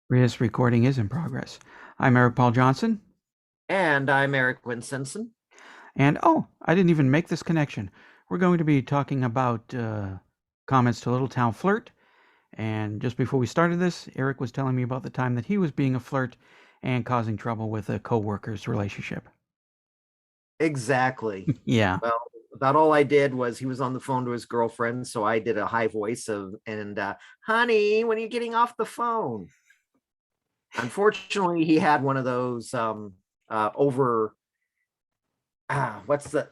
This recording is in progress. I'm Eric Paul Johnson, And I'm Eric Wincentsen. and I didn't even make this connection. We're going to be talking about comments to Little Town Flirt. And just before we started this, Eric was telling me about the time that he was being a flirt and causing trouble with a coworker's relationship. Exactly. Yeah. Well, about all I did was he was on the phone to his girlfriend, so I did a high voice honey, when are you getting off the phone? Unfortunately, he had one of those over what's the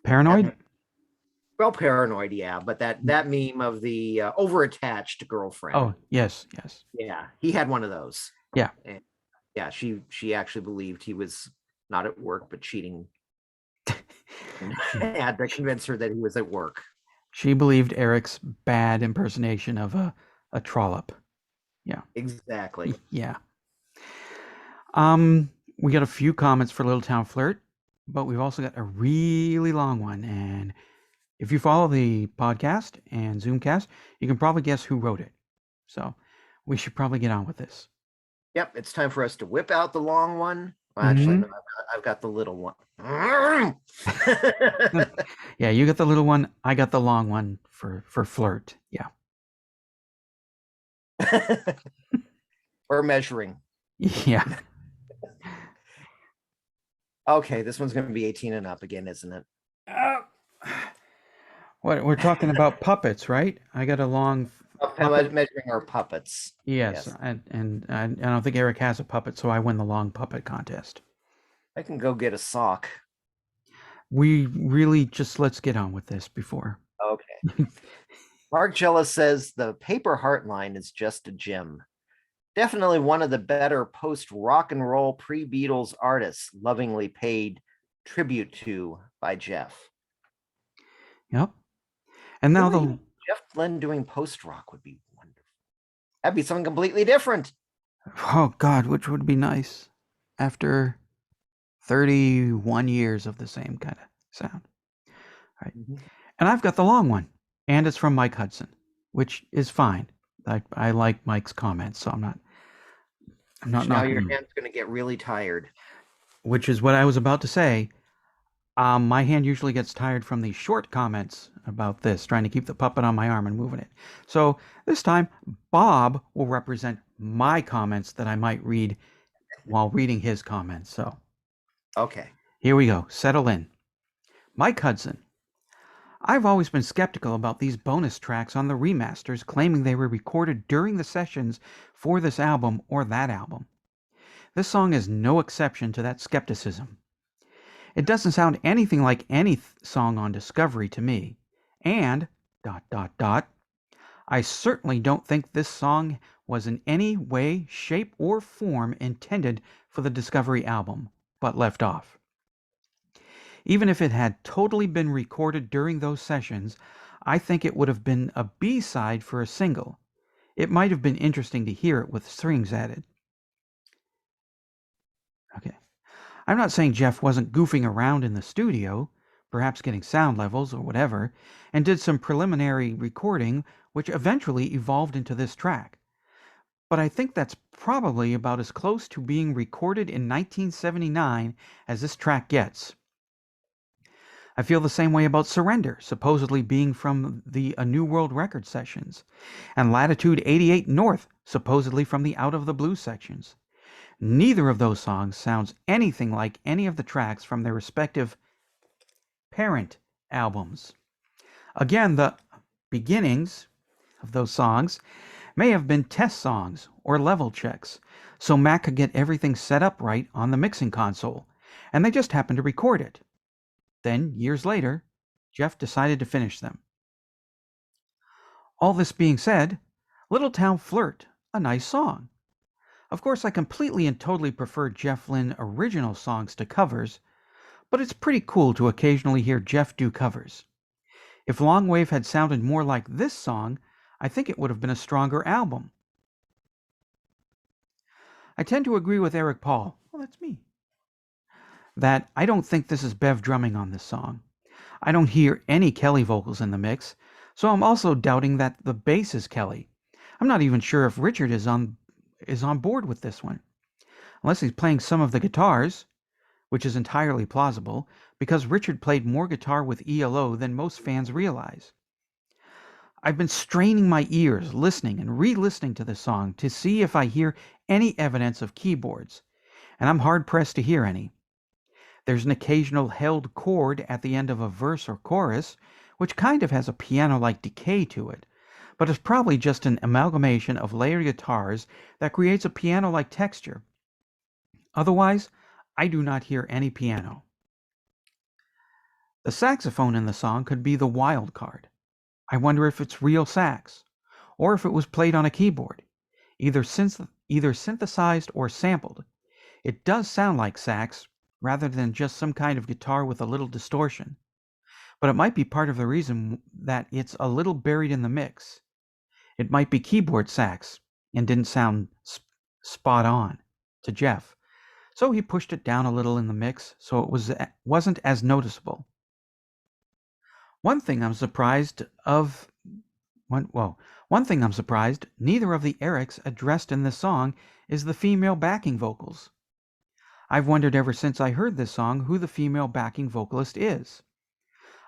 Paranoid? well, paranoid, yeah, but that meme of the over-attached girlfriend. Oh, yes, yes. Yeah, he had one of those. Yeah. And yeah, she actually believed he was not at work but cheating. And I had to convince her that he was at work. She believed Eric's bad impersonation of a trollop. Yeah. Exactly. Yeah. Um, we got a few comments for Little Town Flirt, but we've also got a really long one. And if you follow the podcast and Zoomcast, you can probably guess who wrote it. So we should probably get on with this. Yep, it's time for us to whip out the long one. Well, actually, Mhm. no, I've got the little one. Yeah, you got the little one. I got the long one for flirt. Yeah. Or measuring. Yeah. Okay, this one's going to be 18 and up again, isn't it? Uh, what we're talking about puppets, right? I got a long puppet. Measuring our puppets. Yes, Yes. and I don't think Eric has a puppet, so I win the long puppet contest. I can go get a sock. We really just let's get on with this before. Okay. Mark Jella says the paper heart line is just a gem. Definitely one of the better post rock and roll pre Beatles artists, lovingly paid tribute to by Jeff. Yep. And now Really, the Jeff Lynne doing post rock would be wonderful. That'd be something completely different. oh God, which would be nice after 31 years of the same kind of sound. Right. Mm-hmm. And I've got the long one, and it's from Mike Hudson, which is fine. I like Mike's comments, so I'm not Now knocking your him. hand's going to get really tired. Which is what I was about to say. My hand usually gets tired from the short comments about this, trying to keep the puppet on my arm and moving it. So this time, Bob will represent my comments that I might read while reading his comments. So Okay. here we go. Settle in. Mike Hudson. I've always been skeptical about these bonus tracks on the remasters claiming they were recorded during the sessions for this album or that album. This song is no exception to that skepticism. It doesn't sound anything like any song on Discovery to me. And, I certainly don't think this song was in any way, shape, or form intended for the Discovery album, but left off. Even if it had totally been recorded during those sessions, I think it would have been a B-side for a single. It might have been interesting to hear it with strings added. Okay. I'm not saying Jeff wasn't goofing around in the studio, perhaps getting sound levels or whatever, and did some preliminary recording which eventually evolved into this track. But I think that's probably about as close to being recorded in 1979 as this track gets. I feel the same way about Surrender, supposedly being from the A New World Record sessions, and Latitude 88 North, supposedly from the Out of the Blue sections. Neither of those songs sounds anything like any of the tracks from their respective parent albums. Again, the beginnings of those songs may have been test songs or level checks, so Mac could get everything set up right on the mixing console, and they just happened to record it. Then, years later, Jeff decided to finish them. All this being said, Little Town Flirt, a nice song. Of course, I completely and totally prefer Jeff Lynne original songs to covers, but it's pretty cool to occasionally hear Jeff do covers. If Long Wave had sounded more like this song, I think it would have been a stronger album. I tend to agree with Eric Paul, well, that's me, that I don't think this is Bev drumming on this song. I don't hear any Kelly vocals in the mix, so I'm also doubting that the bass is Kelly. I'm not even sure if Richard is on board with this one, unless he's playing some of the guitars, which is entirely plausible because Richard played more guitar with E.L.O. than most fans realize. I've been straining my ears, listening and re-listening to this song to see if I hear any evidence of keyboards, and I'm hard-pressed to hear any. There's an occasional held chord at the end of a verse or chorus, which kind of has a piano-like decay to it, but it's probably just an amalgamation of layered guitars that creates a piano-like texture. Otherwise, I do not hear any piano. The saxophone in the song could be the wild card. I wonder if it's real sax, or if it was played on a keyboard, either synthesized or sampled. It does sound like sax, rather than just some kind of guitar with a little distortion. But it might be part of the reason that it's a little buried in the mix. It might be keyboard sax and didn't sound spot on to Jeff. So he pushed it down a little in the mix so wasn't as noticeable. One thing I'm surprised neither of the Erics addressed in this song is the female backing vocals. I've wondered ever since I heard this song who the female backing vocalist is.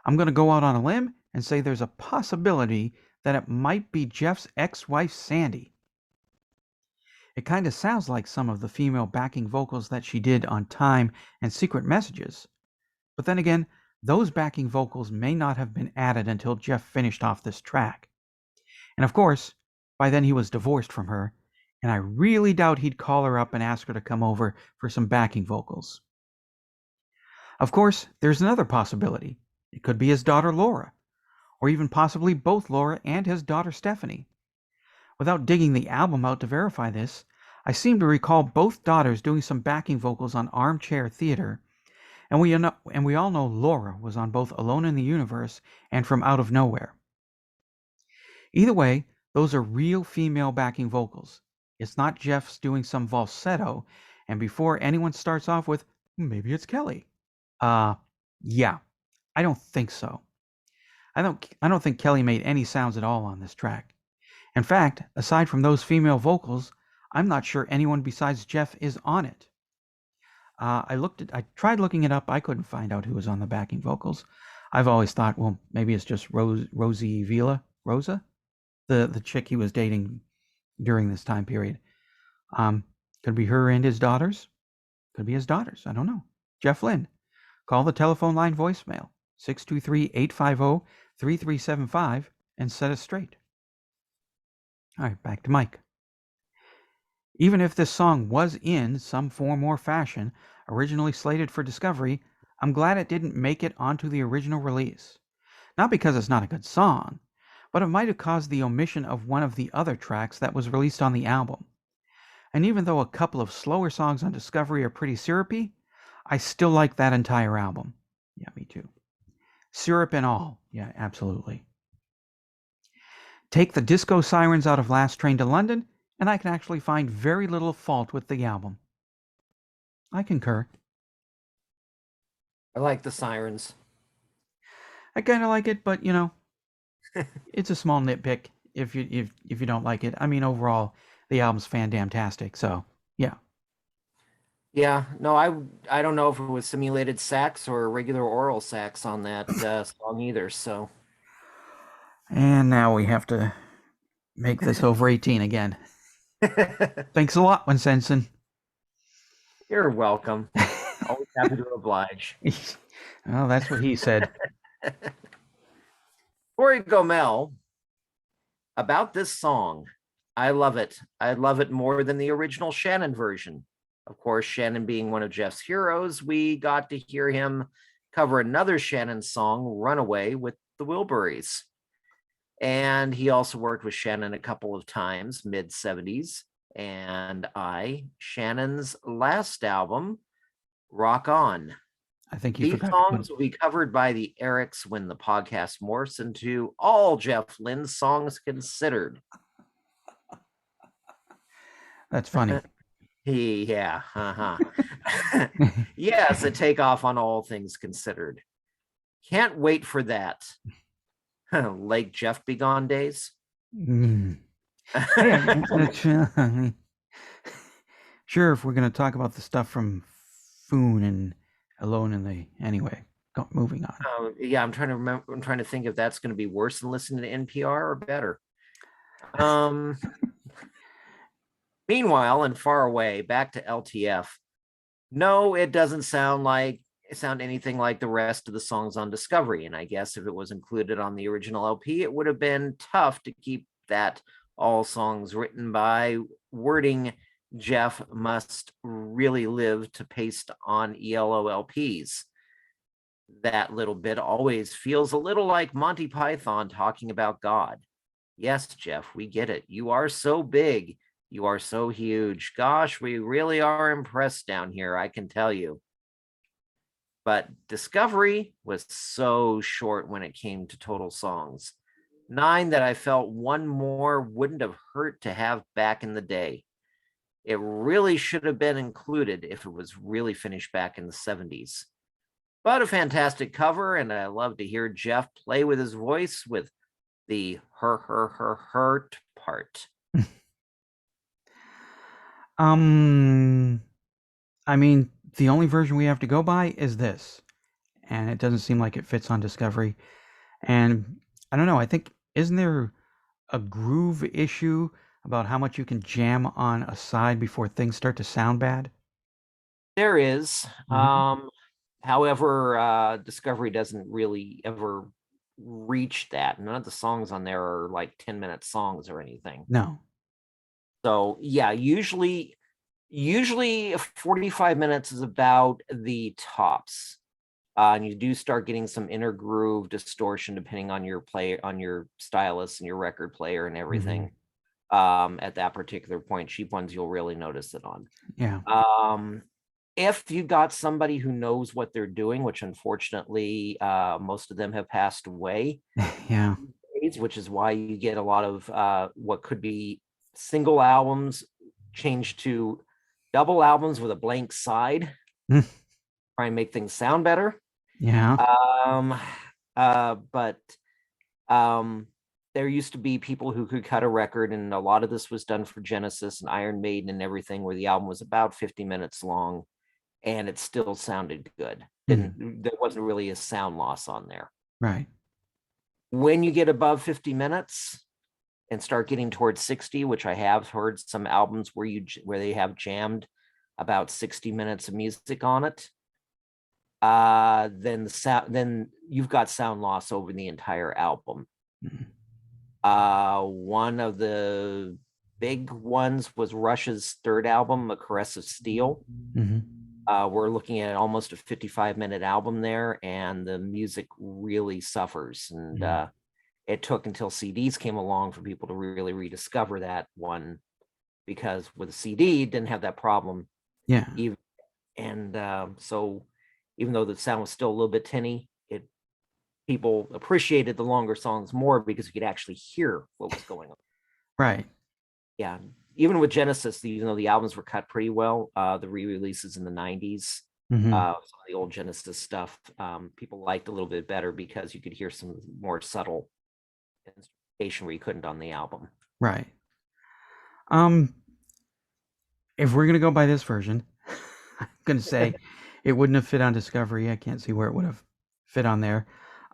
I'm going to go out on a limb and say there's a possibility that it might be Jeff's ex-wife Sandy. It kind of sounds like some of the female backing vocals that she did on Time and Secret Messages. But then again, those backing vocals may not have been added until Jeff finished off this track. And of course, by then he was divorced from her, and I really doubt he'd call her up and ask her to come over for some backing vocals. Of course, there's another possibility. It could be his daughter Laura, or even possibly both Laura and his daughter Stephanie. Without digging the album out to verify this, I seem to recall both daughters doing some backing vocals on Armchair Theater, and we all know Laura was on both Alone in the Universe and From Out of Nowhere. Either way, those are real female backing vocals. It's not Jeff's doing some falsetto, and before anyone starts off with, maybe it's Kelly. Yeah, I don't think so. I don't think Kelly made any sounds at all on this track. In fact, aside from those female vocals, I'm not sure anyone besides Jeff is on it. I tried looking it up. I couldn't find out who was on the backing vocals. I've always thought, well, maybe it's just Rosa, the chick he was dating during this time period. Could be her and his daughters. Could be his daughters. I don't know. Jeff Lynne. Call the telephone line voicemail, 623-850-3375, and set us straight. All right, back to Mike. Even if this song was in some form or fashion originally slated for Discovery, I'm glad it didn't make it onto the original release. Not because it's not a good song, but it might have caused the omission of one of the other tracks that was released on the album. And even though a couple of slower songs on Discovery are pretty syrupy, I still like that entire album. Yeah, me too. Syrup and all. Yeah, absolutely. Take the disco sirens out of Last Train to London, and I can actually find very little fault with the album. I concur. I like the sirens. I kind of like it, but it's a small nitpick if you don't like it. I mean, overall, the album's fan-damn-tastic, so yeah. Yeah, no, I don't know if it was simulated sax or regular oral sax on that song either. So, and now we have to make this over 18 again. Thanks a lot, Wincentsen. You're welcome. Always happy to oblige. Well, that's what he said. Corey Gomel, about this song, I love it. I love it more than the original Shannon version. Of course, Shannon being one of Jeff's heroes, we got to hear him cover another Shannon song, Runaway, with the Wilburys. And he also worked with Shannon a couple of times, mid-70s. And Shannon's last album, Rock On. I think you These forgot. songs will be covered by the Erics when the podcast morphs into all Jeff Lynne's songs considered. That's funny. Yeah. Yes, a takeoff on all things considered. Can't wait for that. Like Jeff Begone days. Yeah, sure, if we're going to talk about the stuff from Foon and Alone in the anyway, moving on. Yeah, I'm trying to remember. I'm trying to think if that's going to be worse than listening to NPR or better. Um, Meanwhile, and far away, back to LTF. No, it doesn't sound anything like the rest of the songs on Discovery. And I guess if it was included on the original LP, it would have been tough to keep that all songs written by wording Jeff must really live to paste on E.L.O. LPs. That little bit always feels a little like Monty Python talking about God. Yes, Jeff, we get it. You are so big. You are so huge. Gosh, we really are impressed down here, I can tell you. But Discovery was so short when it came to total songs. 9 that I felt one more wouldn't have hurt to have back in the day. It really should have been included if it was really finished back in the 70s. But a fantastic cover, and I love to hear Jeff play with his voice with the hurt part. Um, I mean, the only version we have to go by is this, and it doesn't seem like it fits on Discovery. And I don't know, I think, isn't there a groove issue about how much you can jam on a side before things start to sound bad? There is. Hmm. However, Discovery doesn't really ever reach that. None of the songs on there are like 10-minute songs or anything. No. So yeah, usually 45 minutes is about the tops. And you do start getting some inner groove distortion depending on your on your stylus and your record player and Hmm. everything. At that particular point, cheap ones you'll really notice it on. Yeah. If you got somebody who knows what they're doing, which unfortunately most of them have passed away, Yeah. which is why you get a lot of what could be single albums changed to double albums with a blank side, try and make things sound better. Yeah. Um, but there used to be people who could cut a record, and a lot of this was done for Genesis and Iron Maiden and everything, where the album was about 50 minutes long and it still sounded good. Mhm. There wasn't really a sound loss on there. Right. When you get above 50 minutes and start getting towards 60, which I have heard some albums where they have jammed about 60 minutes of music on it, then you've got sound loss over the entire album. Mhm. One of the big ones was Rush's third album, A Caress of Steel. Mhm. We're looking at almost a 55-minute album there, and the music really suffers. And Mhm. it took until CDs came along for people to really rediscover that one, because with a CD, it didn't have that problem. Yeah. Even and so, even though the sound was still a little bit tinny, people appreciated the longer songs more because you could actually hear what was going on. Right. Yeah, even with Genesis, even though the albums were cut pretty well, the re-releases in the 90s, Mhm. some of the old Genesis stuff, people liked a little bit better because you could hear some more subtle instrumentation where you couldn't on the album. Right. Um, if we're gonna go by this version, I'm gonna say it wouldn't have fit on Discovery. I can't see where it would have fit on there.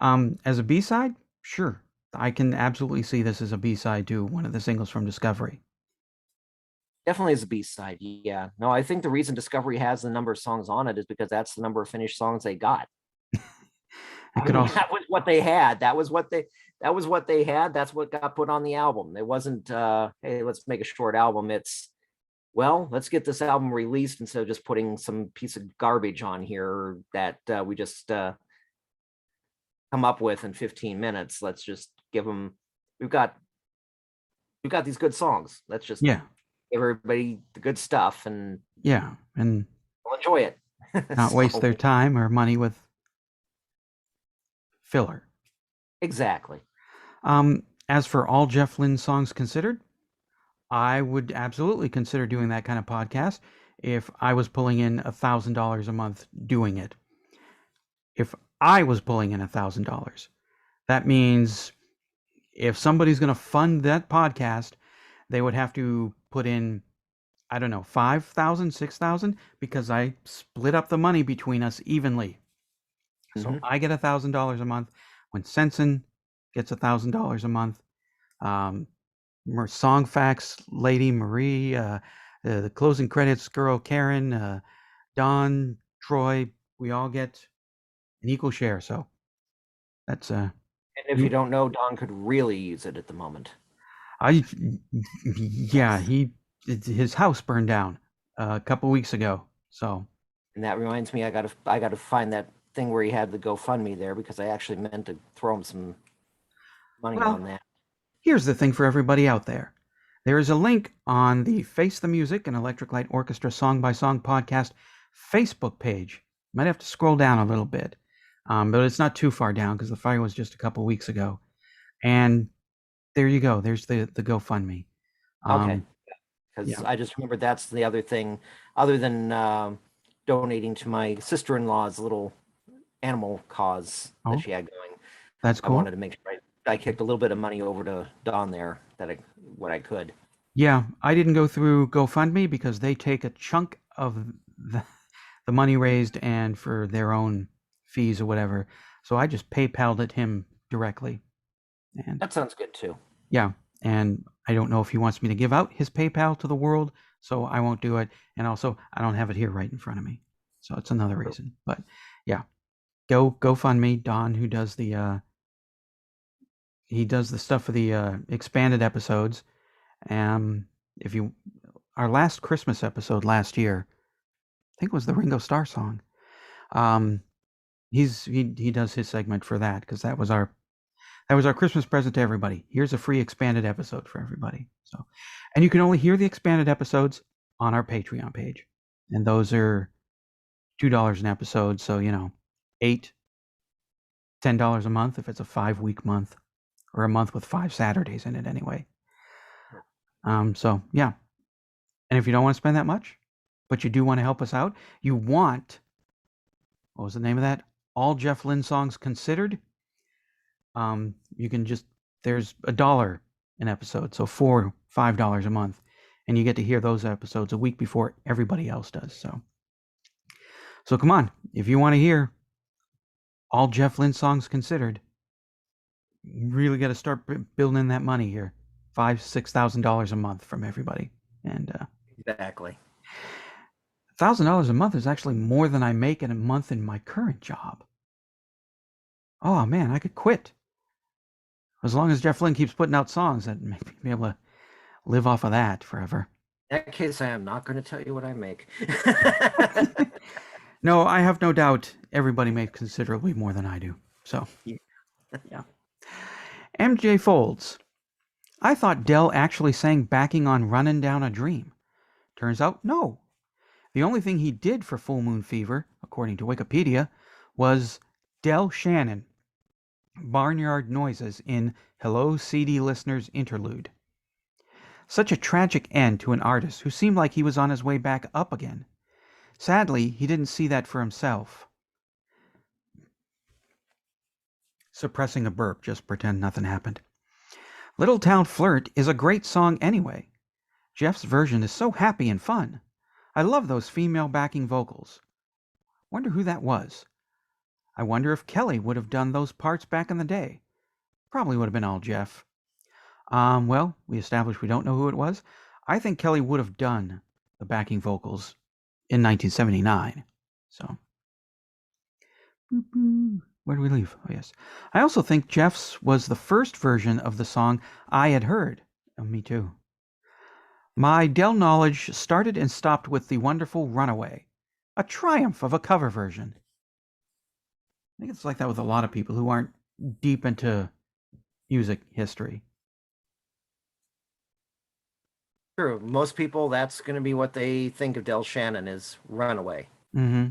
As a B side, sure, I can absolutely see this as a B side to one of the singles from Discovery. Definitely as a B-side, yeah. No, I think the reason Discovery has the number of songs on it is because that's the number of finished songs they got. It I could mean, also, that was what they had. That was what they had. That's what got put on the album. It wasn't hey, let's make a short album. It's, well, let's get this album released instead of just putting some piece of garbage on here that we just come up with in 15 minutes. Let's just give them, we've got these good songs. Let's just yeah, give everybody the good stuff and yeah, and we'll enjoy it. not waste So their time or money with filler. exactly. As for all Jeff Lynne songs considered, I would absolutely consider doing that kind of podcast if I was pulling in $1,000 a month doing it. If I was pulling in $1,000, that means if somebody's going to fund that podcast, they would have to put in, I don't know, 5,000, 6,000, because I split up the money between us evenly. So Hmm. I get $1,000 a month. Wincentsen gets $1,000 a month. Um, Song Facts Lady Marie, the closing credits girl Karen, Don, Troy, we all get an equal share. So that's And if you you. don't know, Don could really use it at the moment. I yeah, Yes. his house burned down a couple weeks ago. So And that reminds me, I gotta find that thing where he had the GoFundMe there because I actually meant to throw him some money well, on that. here's the thing for everybody out there. There is a link on the Face the Music and Electric Light Orchestra Song by Song podcast Facebook page. Might have to scroll down a little bit, but it's not too far down because the fire was just a couple weeks ago. And there you go. There's the GoFundMe. Okay, Um, because yeah. I just remembered that's the other thing, other than donating to my sister-in-law's little animal cause that Oh, she had going. that's I cool. wanted to make sure I kicked a little bit of money over to Don there what I could. Yeah, I didn't go through GoFundMe because they take a chunk of the, the money raised and for their own fees or whatever. So I just PayPal'd it him directly. And That sounds good too. yeah, and I don't know if he wants me to give out his PayPal to the world, so I won't do it. And also, I don't have it here right in front of me, so it's another reason. But yeah, GoFundMe Don, who does he does the stuff for the expanded episodes. If you Our last Christmas episode last year, I think it was the Ringo Starr song. Um, he does his segment for that because that was our Christmas present to everybody. Here's a free expanded episode for everybody. So, and you can only hear the expanded episodes on our Patreon page, and those are $2 an episode. So $8, $10 a month if it's a 5 week month, or a month with 5 Saturdays in it anyway. So yeah, and if you don't want to spend that much, but you do want to help us out, you want, what was the name of that? All Jeff Lynne songs considered. You can just, there's $1 an episode, so $5 a month, and you get to hear those episodes a week before everybody else does. So come on, if you want to hear all Jeff Lynne songs considered, you really got to start building in that money here, $5,000-6,000 a month from everybody, and Exactly. $1,000 a month is actually more than I make in a month in my current job. Oh man, I could quit. As long as Jeff Lynne keeps putting out songs, I'd maybe be able to live off of that forever. In that case, I am not going to tell you what I make. No, I have no doubt everybody makes considerably more than I do. So, yeah. MJ Folds. I thought Dell actually sang backing on Runnin' Down a Dream. Turns out, no. The only thing he did for Full Moon Fever, according to Wikipedia, was Del Shannon, Barnyard Noises in Hello CD Listeners Interlude. Such a tragic end to an artist who seemed like he was on his way back up again. Sadly, he didn't see that for himself. Suppressing a burp, just pretend nothing happened. Little Town Flirt is a great song anyway. Jeff's version is so happy and fun. I love those female backing vocals. Wonder who that was. I wonder if Kelly would have done those parts back in the day. Probably would have been all Jeff. Well, we established we don't know who it was. I think Kelly would have done the backing vocals in 1979. So, where do we leave? Oh, yes. I also think Jeff's was the first version of the song I had heard. Oh, me too. My Dell knowledge started and stopped with the wonderful Runaway, a triumph of a cover version. I think it's like that with a lot of people who aren't deep into music history. True. Most people, that's going to be what they think of Del Shannon is Runaway. Mm-hmm.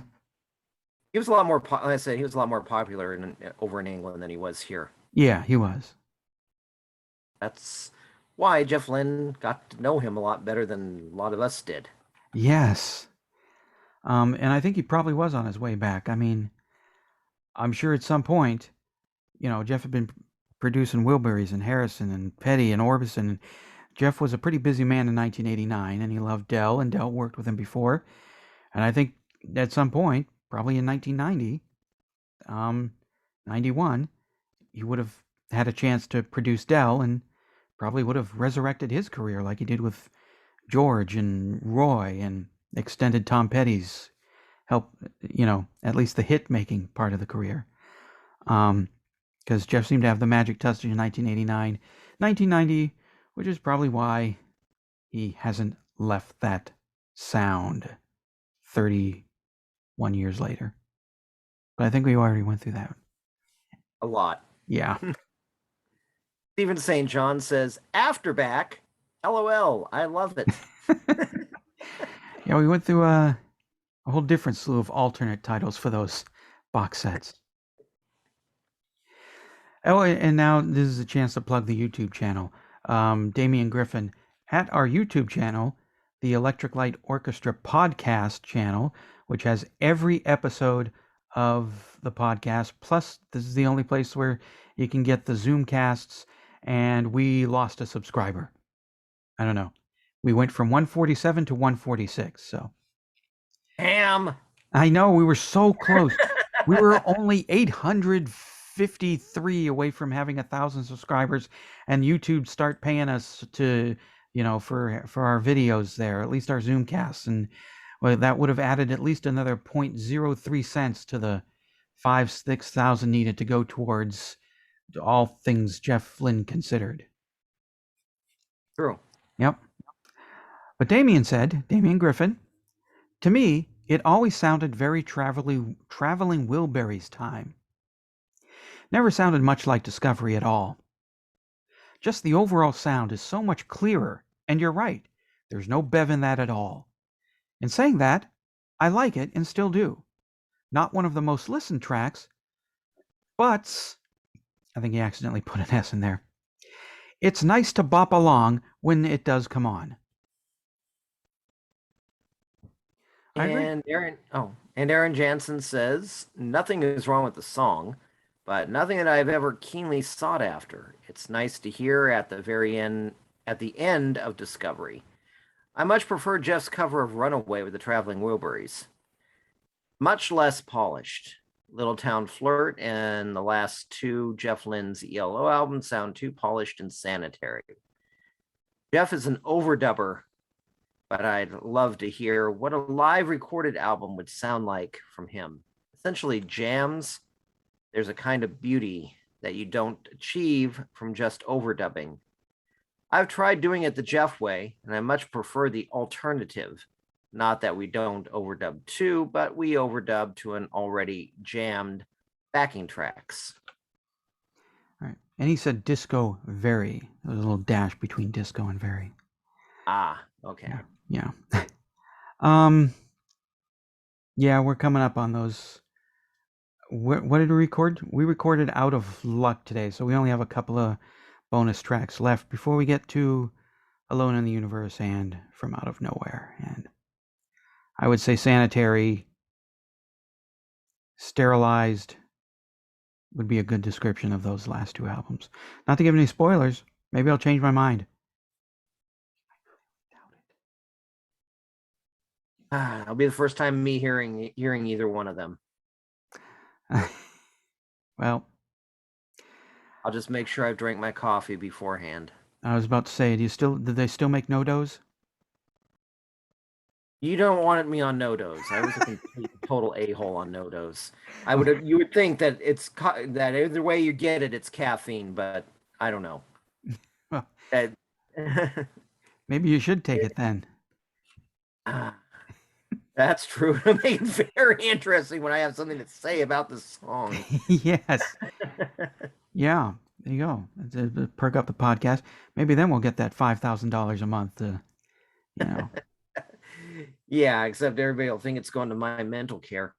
He was a lot more, like I said, he was a lot more popular over in England than he was here. Yeah, he was. That's why Jeff Lynne got to know him a lot better than a lot of us did. Yes. And I think he probably was on his way back. I mean, I'm sure at some point, Jeff had been producing Wilburys and Harrison and Petty and Orbison and Jeff was a pretty busy man in 1989, and he loved Del, and Del worked with him before. And I think at some point, probably in 1990, 91, he would have had a chance to produce Del and probably would have resurrected his career like he did with George and Roy and extended Tom Petty's help, at least the hit making part of the career. Because Jeff seemed to have the magic touch in 1989, 1990, which is probably why he hasn't left that sound 31 years later. But I think we already went through that. A lot. Yeah. Stephen St. John says, Afterback, LOL, I love it. Yeah, we went through a whole different slew of alternate titles for those box sets. Oh, and now this is a chance to plug the YouTube channel. Damian Griffin, at our YouTube channel, the Electric Light Orchestra podcast channel, which has every episode of the podcast. Plus, this is the only place where you can get the Zoomcasts, and we lost a subscriber. I don't know. We went from 147 to 146, so. Ham. I know, we were so close. We were only 853 away from having 1,000 subscribers, and YouTube start paying us to, for our videos there, at least our Zoomcasts, and well, that would have added at least another 0.03 cents to the 5,000-6,000 needed to go towards all things Jeff Flynn considered. True. Yep. But Damian Griffin, to me, it always sounded very traveling Wilburys time. Never sounded much like Discovery at all. Just the overall sound is so much clearer, and you're right, there's no bev in that at all. In saying that, I like it and still do. Not one of the most listened tracks, but I think he accidentally put an S in there. It's nice to bop along when it does come on. And Aaron Jansen says, nothing is wrong with the song, but nothing that I've ever keenly sought after. It's nice to hear at the end of Discovery. I much prefer Jeff's cover of Runaway with the Traveling Wilburys. Much less polished. Little Town Flirt and the last two Jeff Lynne's E.L.O. albums sound too polished and sanitary. Jeff is an overdubber, but I'd love to hear what a live recorded album would sound like from him. Essentially jams. There's a kind of beauty that you don't achieve from just overdubbing. I've tried doing it the Jeff way, and I much prefer the alternative. Not that we don't overdub too, but we overdub to an already jammed backing tracks. All right. And he said disco very. There was a little dash between disco and very. Ah, okay. Yeah. Yeah, we're coming up on those. What did we record? We recorded Out of Luck today, so we only have a couple of bonus tracks left before we get to Alone in the Universe and From Out of Nowhere. And I would say Sanitary, Sterilized would be a good description of those last two albums. Not to give any spoilers. Maybe I'll change my mind. It'll be the first time me hearing either one of them. Well, I'll just make sure I drank my coffee beforehand. I was about to say, did they still make no-dos? You don't want me on no-dos. I was a complete total a-hole on no-dos. You would think that that either way you get it, it's caffeine, but I don't know. Well, maybe you should take it then. That's true. It'll make it very interesting when I have something to say about the song. Yes. Yeah, there you go. Perk up the podcast. Maybe then we'll get that $5,000 a month to, Yeah, except everybody will think it's going to my mental care.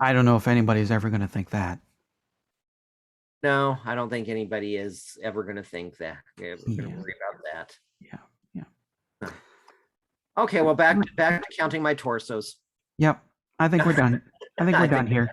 I don't know if anybody's ever going to think that. No, I don't think anybody is ever going to think that. We're going to worry about that. Yeah. Okay, well, back to counting my torsos. Yep. I think we're done. I think we're done here.